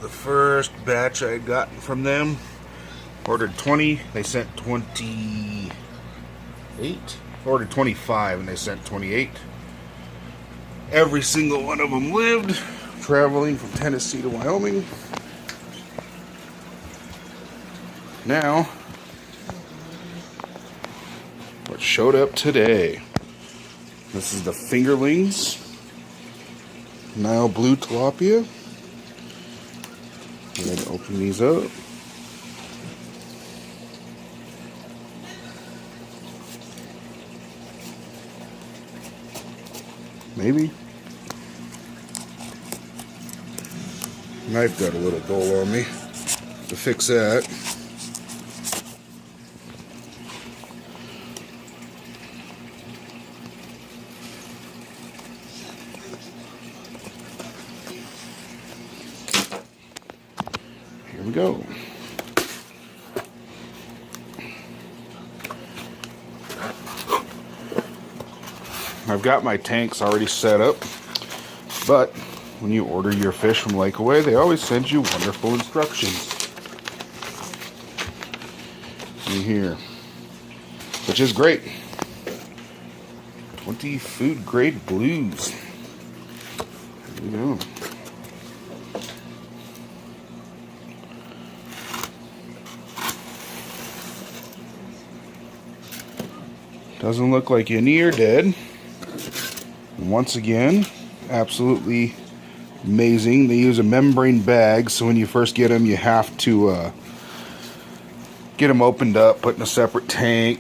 the first batch I got from them. Ordered 20, they sent 28. Ordered 25 and they sent 28. Every single one of them lived, traveling from Tennessee to Wyoming. Now, what showed up today. This is the fingerlings, Nile blue tilapia. Go ahead and open these up. Maybe. Knife got a little dull on me. To fix that. Here we go. I've got my tanks already set up, but when you order your fish from Lakeway, they always send you wonderful instructions in here, which is great. 20 food grade blues. There you go. Doesn't look like any are dead. Once again, absolutely amazing. They use a membrane bag, so when you first get them, you have to get them opened up, put in a separate tank,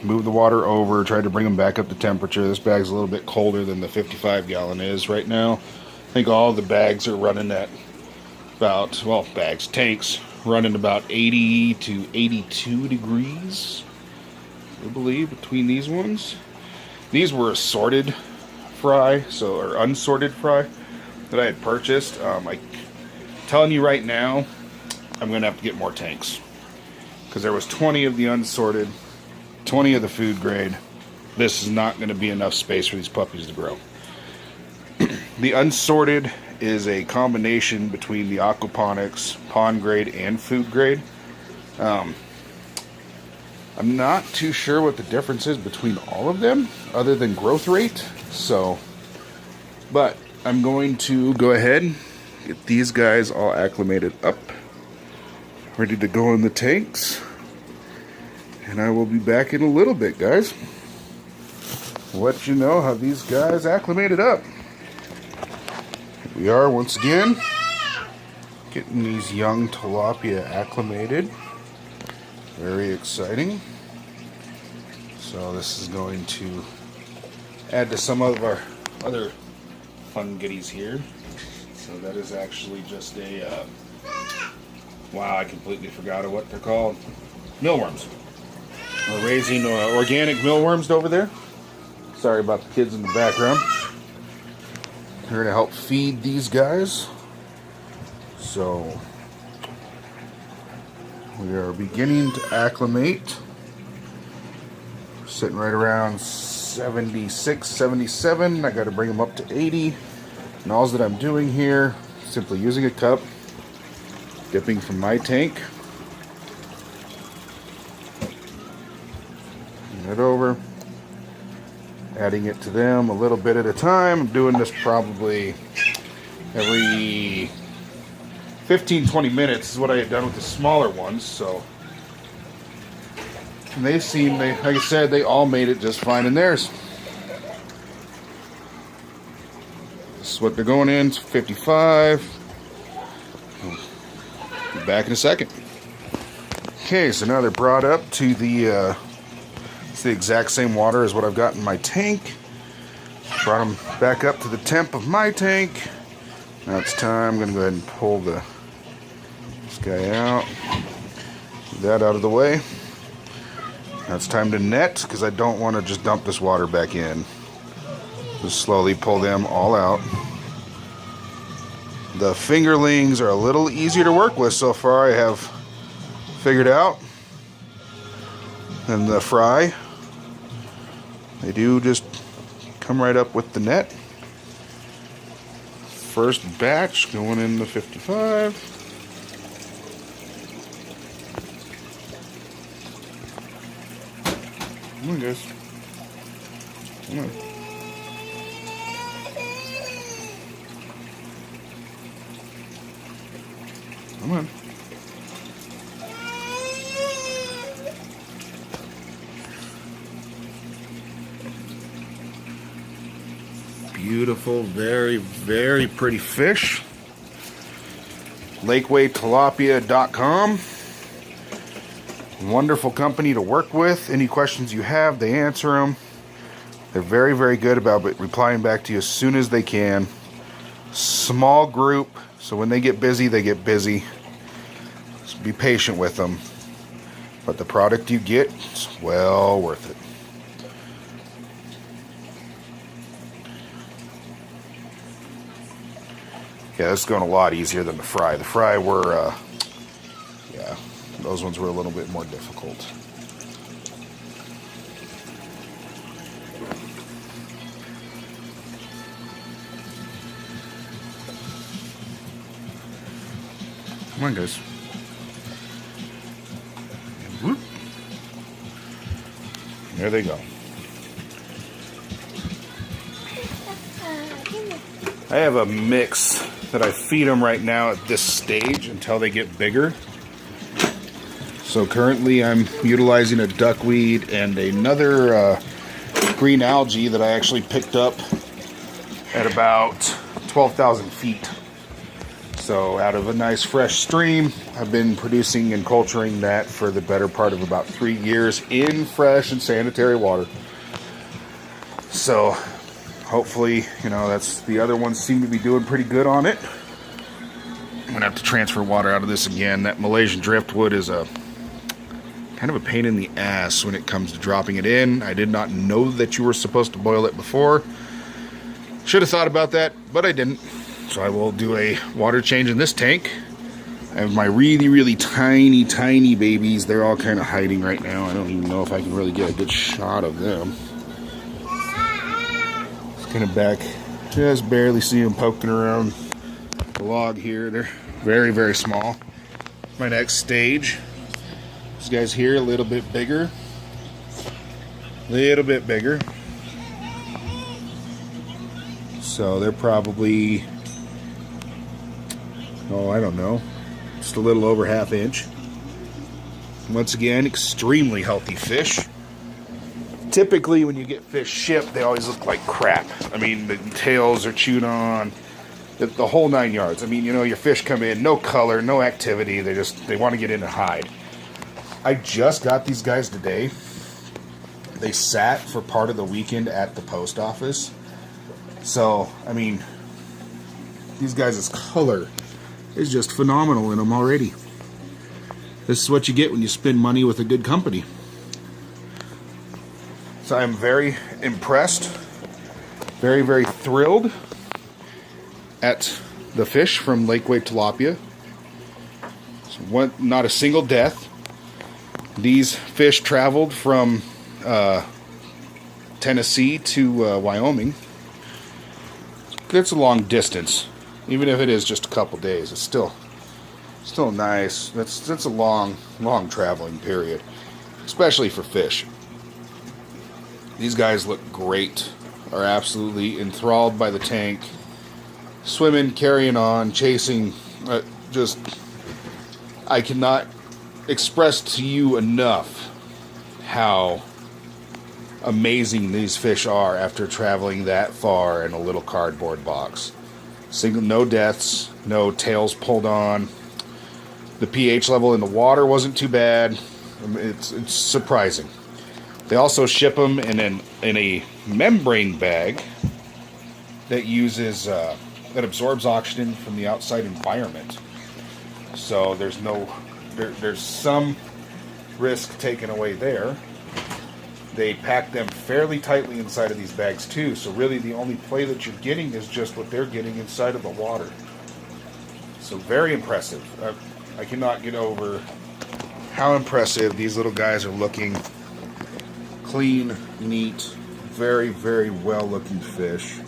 move the water over, try to bring them back up to temperature. This bag's a little bit colder than the 55-gallon is right now. I think all the bags are running at about, tanks running about 80 to 82 degrees, I believe, between these ones. These were assorted fry, or unsorted fry that I had purchased. I'm telling you right now, I'm going to have to get more tanks. Because there was 20 of the unsorted, 20 of the food grade. This is not going to be enough space for these puppies to grow. The unsorted is a combination between the Aquaponics, pond grade, and food grade. I'm not too sure what the difference is between all of them, other than growth rate. But I'm going to go ahead and get these guys all acclimated up, ready to go in the tanks. And I will be back in a little bit, guys. Let you know how these guys acclimated up. Here we are once again, getting these young tilapia acclimated. Very exciting. So this is going to add to some of our other fun goodies here. So that is actually just a, wow, I completely forgot of what they're called. Mealworms. We're raising organic mealworms over there. Sorry about the kids in the background. Here to help feed these guys. So we are beginning to acclimate. We're sitting right around 76, 77. I got to bring them up to 80. And all that I'm doing here, simply using a cup, dipping from my tank, bring it over, adding it to them a little bit at a time. I'm doing this probably every 15-20 minutes is what I had done with the smaller ones. So, and like I said, they all made it just fine in theirs. This is what they're going in. It's 55. Be back in a second. Okay, so now they're brought up to the it's the exact same water as what I've got in my tank. Brought them back up to the temp of my tank. Now it's time. I'm going to go ahead and pull this guy out. Get that out of the way. Now it's time to net, because I don't want to just dump this water back in. Just slowly pull them all out. The fingerlings are a little easier to work with so far, I have figured out, than the fry. They do just come right up with the net. first batch going in the 55. Come on, guys. Come on. Come on. Beautiful, very, very pretty fish. Lakewaytilapia.com. Wonderful company to work with. Any questions you have, they answer them. They're very, very good about replying back to you as soon as they can. Small group, so when they get busy, they get busy. So be patient with them. But the product you get is well worth it. Yeah, this is going a lot easier than the fry. The fry were, yeah, those ones were a little bit more difficult. Come on, guys. Whoop. There they go. I have a mix that I feed them right now at this stage until they get bigger. So currently I'm utilizing a duckweed and another green algae that I actually picked up at about 12,000 feet. So out of a nice fresh stream, I've been producing and culturing that for the better part of about 3 years in fresh and sanitary water. So hopefully, you know, that's the other ones seem to be doing pretty good on it. I'm gonna have to transfer water out of this again. That Malaysian driftwood is a kind of a pain in the ass when it comes to dropping it in. I did not know that you were supposed to boil it before. Should have thought about that, but I didn't. So I will do a water change in this tank. I have my really, really tiny, tiny babies. They're all kind of hiding right now. I don't even know if I can really get a good shot of them. Just kind of back, just barely see them poking around the log here. They're very, very small. My next stage. These guys here, a little bit bigger. Little bit bigger. So they're probably, oh, I don't know, just a little over ½ inch. Once again, extremely healthy fish. Typically, when you get fish shipped, they always look like crap. I mean, the tails are chewed on, the whole 9 yards. I mean, you know, your fish come in, no color, no activity. They want to get in and hide. I just got these guys today. They sat for part of the weekend at the post office. So, I mean, these guys' color is just phenomenal in them already. This is what you get when you spend money with a good company. So I'm very impressed, very, very thrilled at the fish from Lakeway Tilapia. So not a single death. These fish traveled from Tennessee to Wyoming. It's a long distance, even if it is just a couple days. It's still nice. That's a long traveling period, especially for fish. These guys look great. Are absolutely enthralled by the tank, swimming, carrying on, chasing. I cannot express to you enough how amazing these fish are after traveling that far in a little cardboard box. No deaths, no tails pulled on. The pH level in the water wasn't too bad. It's surprising. They also ship them in a membrane bag that uses that absorbs oxygen from the outside environment. So there's some risk taken away there. They pack them fairly tightly inside of these bags too, so really the only play that you're getting is just what they're getting inside of the water. So very impressive. I cannot get over how impressive these little guys are looking. Clean, neat, very, very well looking fish.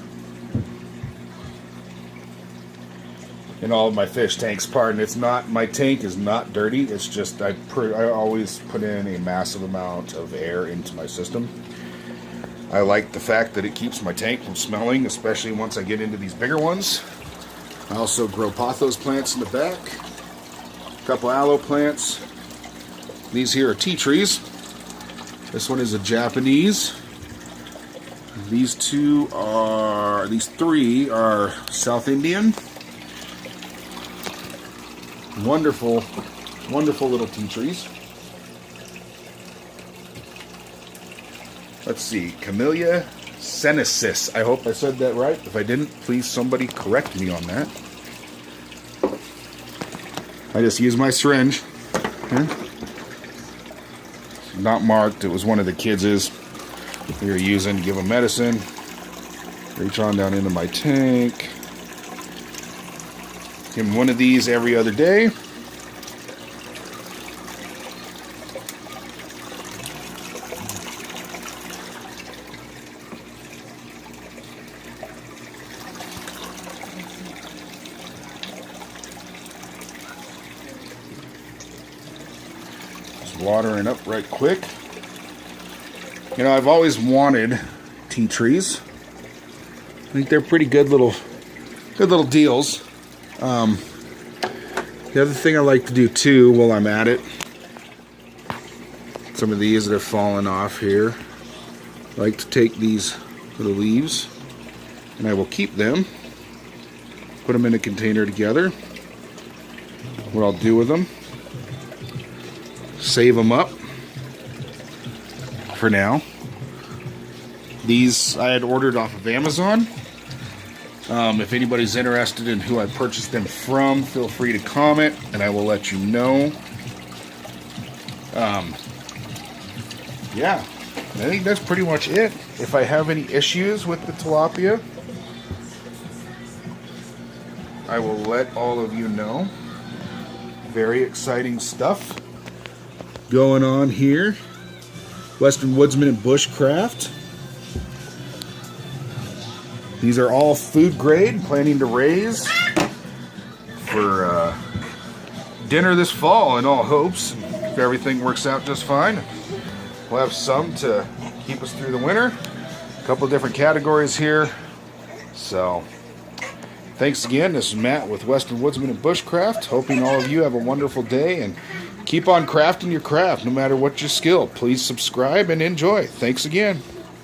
in all of my fish tanks. Pardon, it's not, my tank is not dirty. It's just I always put in a massive amount of air into my system. I like the fact that it keeps my tank from smelling, especially once I get into these bigger ones. I also grow pothos plants in the back, a couple aloe plants. These here are tea trees. This one is a Japanese. These three are South Indian. Wonderful, wonderful little tea trees. Let's see, Camellia senesis. I hope I said that right. If I didn't, please somebody correct me on that. I just used my syringe. Not marked. It was one of the kids' we were using to give them medicine. Reach on down into my tank. Give them one of these every other day. Just watering up right quick. You know, I've always wanted tea trees. I think they're pretty good little deals. The other thing I like to do too while I'm at it, some of these that have fallen off here, I like to take these little leaves and I will keep them, put them in a container together. What I'll do with them, save them up for now. These I had ordered off of Amazon. If anybody's interested in who I purchased them from, feel free to comment and I will let you know. Yeah, I think that's pretty much it. If I have any issues with the tilapia, I will let all of you know. Very exciting stuff going on here. Western Woodsman and Bushcraft. These are all food grade, planning to raise for dinner this fall in all hopes. If everything works out just fine, we'll have some to keep us through the winter. A couple of different categories here. So, thanks again. This is Matt with Western Woodsman and Bushcraft. Hoping all of you have a wonderful day and keep on crafting your craft no matter what your skill. Please subscribe and enjoy. Thanks again.